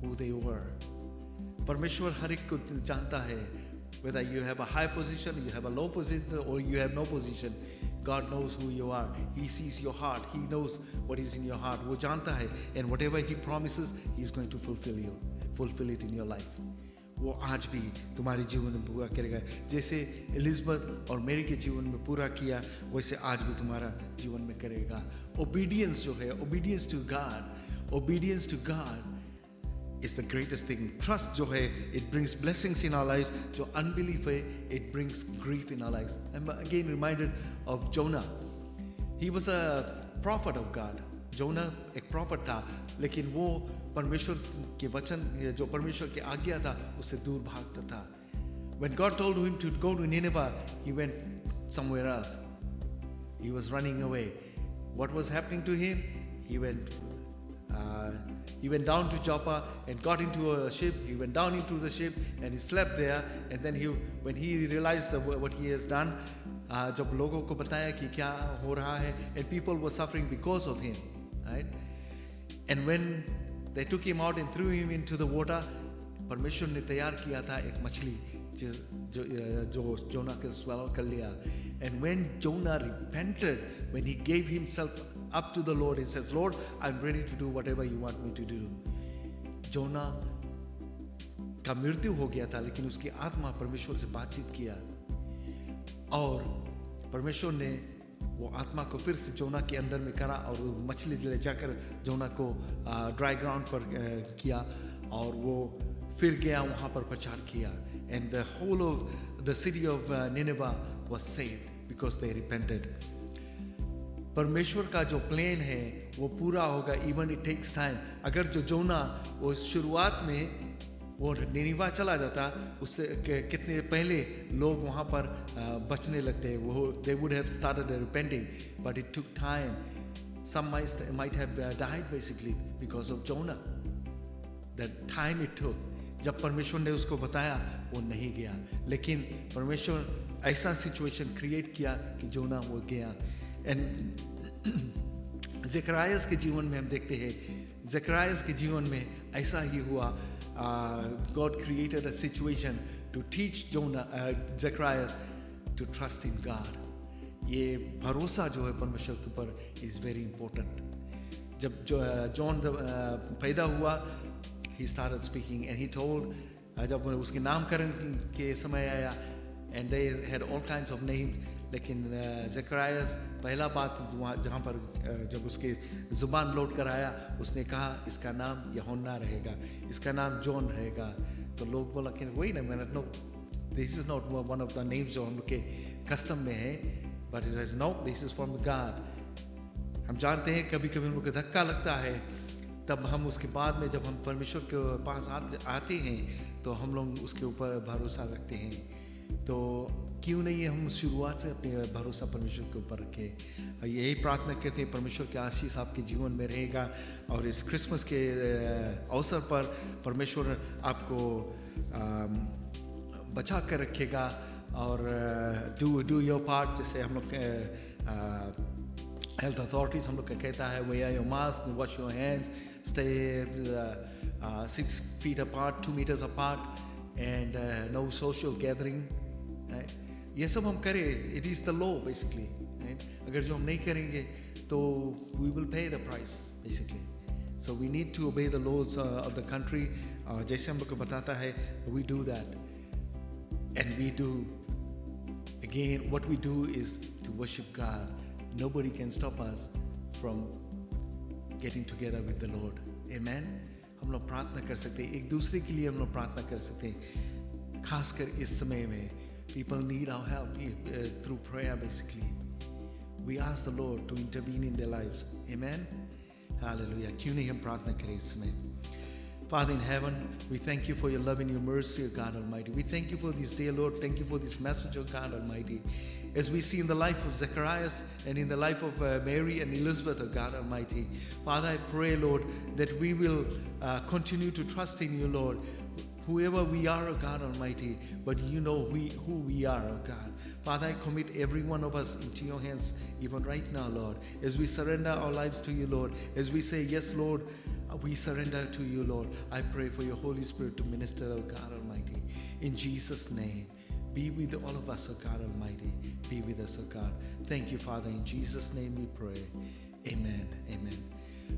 who they were. परमेश्वर हर एक को जानता है, whether you have a high position, you have a low position, or you have no position. God knows who you are. He sees your heart. He knows what is in your heart. वो जानता है, and whatever He promises, He is going to fulfill it in your life. वो आज भी तुम्हारे जीवन में पूरा करेगा. जैसे एलिजाबेथ और मेरी के जीवन में पूरा किया, वैसे आज भी तुम्हारा जीवन में करेगा. Obedience जो है, obedience to God is the greatest thing. Trust जो है, it brings blessings in our life. जो unbelief है, it brings grief in our lives. I'm again reminded of Jonah. He was a prophet of God. Jonah एक prophet था, लेकिन वो परमेश्वर के वचन, जो परमेश्वर की आज्ञा था, उससे दूर भागता था. When God told him to go to Nineveh, he went somewhere else. He was running away. What was happening to him? He went down to Joppa and got into a ship. He went down into the ship and he slept there. And then when he realized what he has done, जब लोगों को बताया कि क्या हो रहा है, and people were suffering because of him, right? And when they took him out and threw him into the water, परमेश्वर ने तैयार किया था एक मछली जो जोना के swallow कर लिया. And when Jonah repented, when he gave himself up to the Lord, he says, Lord, I'm ready to do whatever you want me to do. जोना का मृत्यु हो गया था, लेकिन उसकी आत्मा परमेश्वर से बातचीत किया, और परमेश्वर ने वो आत्मा को फिर से जोना के अंदर में करा, और वो मछली ले जाकर जोना को ड्राई ग्राउंड पर किया, और वो फिर गया वहाँ पर प्रचार किया. And the whole of the city of Nineveh was saved because they repented. परमेश्वर का जो प्लान है वो पूरा होगा, even it takes time. अगर जो जोना वो शुरुआत में वो निनिवा चला जाता, उससे कितने पहले लोग वहाँ पर बचने लगते, वो they would have started repenting, but it took time. Some might have died basically because of Jonah. The time it took. जब परमेश्वर ने उसको बताया वो नहीं गया, लेकिन परमेश्वर ऐसा सिचुएशन क्रिएट किया कि जोना वो गया. एंड ज़करियास के जीवन में हम देखते हैं, ज़करियास के जीवन में ऐसा ही हुआ. God created a situation to teach Zacharias to trust in God. ये भरोसा जो है परमेश्वर के ऊपर is very important. जब जॉन पैदा हुआ, he started speaking and he told, जब उसके नामकरण के समय आया, and they had all kinds of names, लेकिन ज़करियास पहला बात वहाँ जहाँ पर जब उसके ज़ुबान लौट कर आया, उसने कहा इसका नाम यूहन्ना रहेगा, इसका नाम जॉन रहेगा. तो लोग बोला कि wait a minute, no, this is not one of the names जो हम लोग के कस्टम में है, but he says no, this is from God. हम जानते हैं कभी कभी हम लोग को धक्का लगता है, तब हम उसके बाद में जब हम परमेश्वर के पास आते हैं तो हम लोग उसके ऊपर भरोसा रखते हैं. तो क्यों नहीं हम शुरुआत से अपने भरोसा परमेश्वर के ऊपर रखें. यही प्रार्थना करते हैं, परमेश्वर की आशीष आपके जीवन में रहेगा, और इस क्रिसमस के अवसर पर परमेश्वर आपको बचा कर रखेगा और डू योर पार्ट. जैसे हम लोग हेल्थ अथॉरिटीज़ हम लोग का कहता है wear your mask, wash your hands, stay 6 feet apart, 2 meters apart, and no social gathering, right? ये सब हम करें, it is the law basically, right? अगर जो हम नहीं करेंगे तो we will pay the price basically. So we need to obey the laws of the country. जैसे हम लोग को बताता है, we do that, and we do. Again, what we do is to worship God. Nobody can stop us from getting together with the Lord. Amen. हम लोग प्रार्थना कर सकते हैं, एक दूसरे के लिए हम लोग प्रार्थना कर सकते हैं. खासकर इस समय में people need our help through prayer basically. We ask the Lord to intervene in their lives. Amen. Hallelujah. क्यों नहीं हम प्रार्थना करें इस समय? Father in heaven, we thank you for your love and your mercy, O God Almighty. We thank you for this day, Lord. Thank you for this message, O God Almighty. As we see in the life of Zacharias and in the life of Mary and Elizabeth, O God Almighty. Father, I pray, Lord, that we will continue to trust in you, Lord. Whoever we are, O God Almighty, but you know who we are, O God. Father, I commit every one of us into your hands, even right now, Lord. As we surrender our lives to you, Lord. As we say, yes, Lord, we surrender to you, Lord. I pray for your Holy Spirit to minister, O God Almighty. In Jesus' name, be with all of us, O God Almighty. Be with us, O God. Thank you, Father. In Jesus' name we pray. Amen. Amen.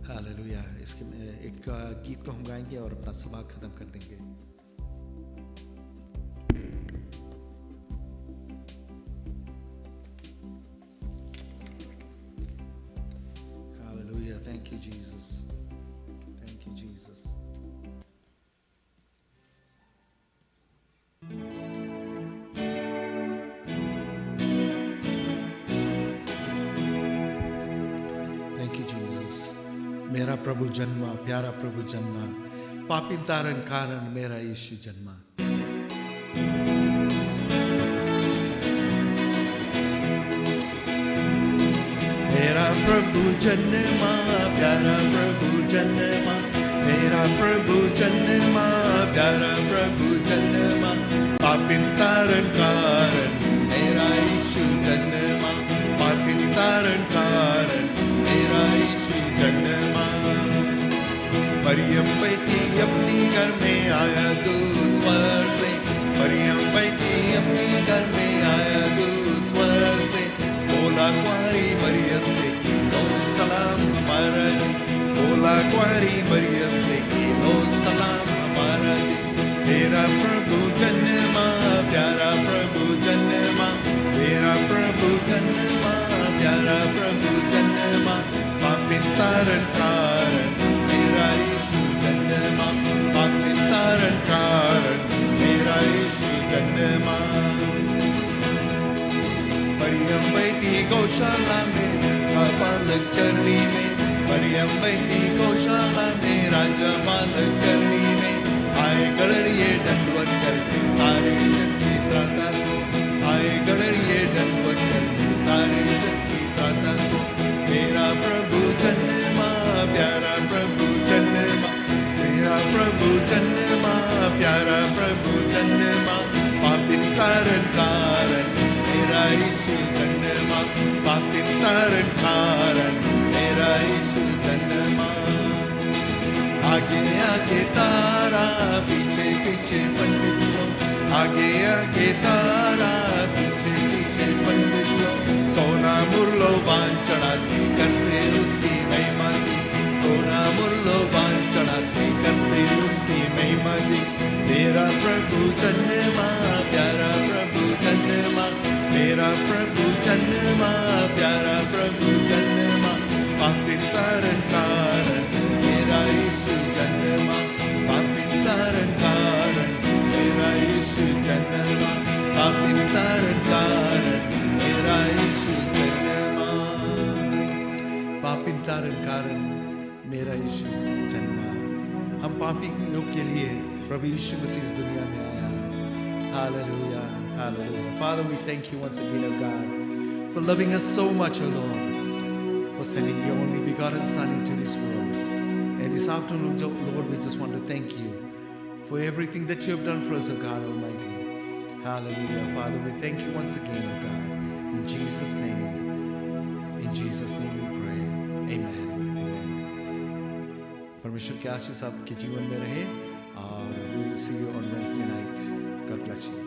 Hallelujah. इसके एक गीत को हम गाएंगे और अपना सभा खत्म कर देंगे. Hallelujah. Thank you, Jesus. Thank you, Jesus. Thank you, Jesus. मेरा प्रभु जन्मा, प्यारा प्रभु जन्मा, पापी तारण कारण मेरा यीशु जन्मा. मेरा प्रभु जन्मा, प्यारा प्रभु जन्मा, मेरा प्रभु जन्मा, प्यारा प्रभु जन्मा, पापी तारण कारण मेरा यीशु जन्मा, पापी तारण कारण मेरा यीशु जन्मा. मरियम बैठी अपनी घर में आया दूत स्वर से, मरियम बैठी अपनी घर में आया दूत स्वर से. बोला कुंवारी मरियम से कि लो सलाम हमारा जी, बोला कुंवारी मरियम से कि लो सलाम हमारा जी. मेरा प्रभु जन्मा, प्यारा प्रभु जन्मा, मेरा प्रभु जन्मा, प्यारा प्रभु जन्मा, पापी तारण कारण मेरा यीशु जन्मा, पापी तारण कारण मेरा यीशु जन्मा. मरियम बैठी गौशाला में, राजा बालक चरनी में, मरियम बैठी गौशाला में, राजा बालक चरनी में. आए गड़रिए दंडवत करके सारे जग की त्राता को, आए गड़रिए दंडवत करके सारे जग की त्राता को. मेरा प्रभु जन्मा, प्यारा प्रभु जन्मा, मेरा प्रभु जन्मा, प्यारा प्रभु जन्मा, पापी तारण कारण मेरा यीशु जन्मा, पापी तारण कारण मेरा यीशु जन्मा. आगे आगे तारा, पीछे पीछे पंडित लोग, आगे आगे तारा, पीछे पीछे पंडित लोग. सोना मुरलो बान चढ़ाते करते उसकी महिमा जी, सोना मुरलो बान चढ़ाते करते उसकी महिमा जी. मेरा प्रभु जन्मा, प्यारा प्रभु जन्मा, मेरा प्रभु जन्मा, प्यारा प्रभु जन्मा, पापी तारण कारण मेरा यीशु जन्मा, पापी तारण कारण मेरा यीशु जन्मा, पापी तारण कारण मेरा यीशु जन्मा, पापी तारण कारण मेरा यीशु जन्मा. हम पापी लोग के लिए प्रभु यीशु मसीह इस दुनिया में आया. Hallelujah, hallelujah. Father, we thank you once again, O God, for loving us so much, O Lord, for sending your only begotten Son into this world. And this afternoon, Lord, we just want to thank you for everything that you have done for us, O God Almighty. Hallelujah. Father, we thank you once again, oh God. In Jesus' name we pray. Amen. Amen. परमेश्वर की आशीष आपके जीवन में रहे और we will see you on Wednesday night. God bless you.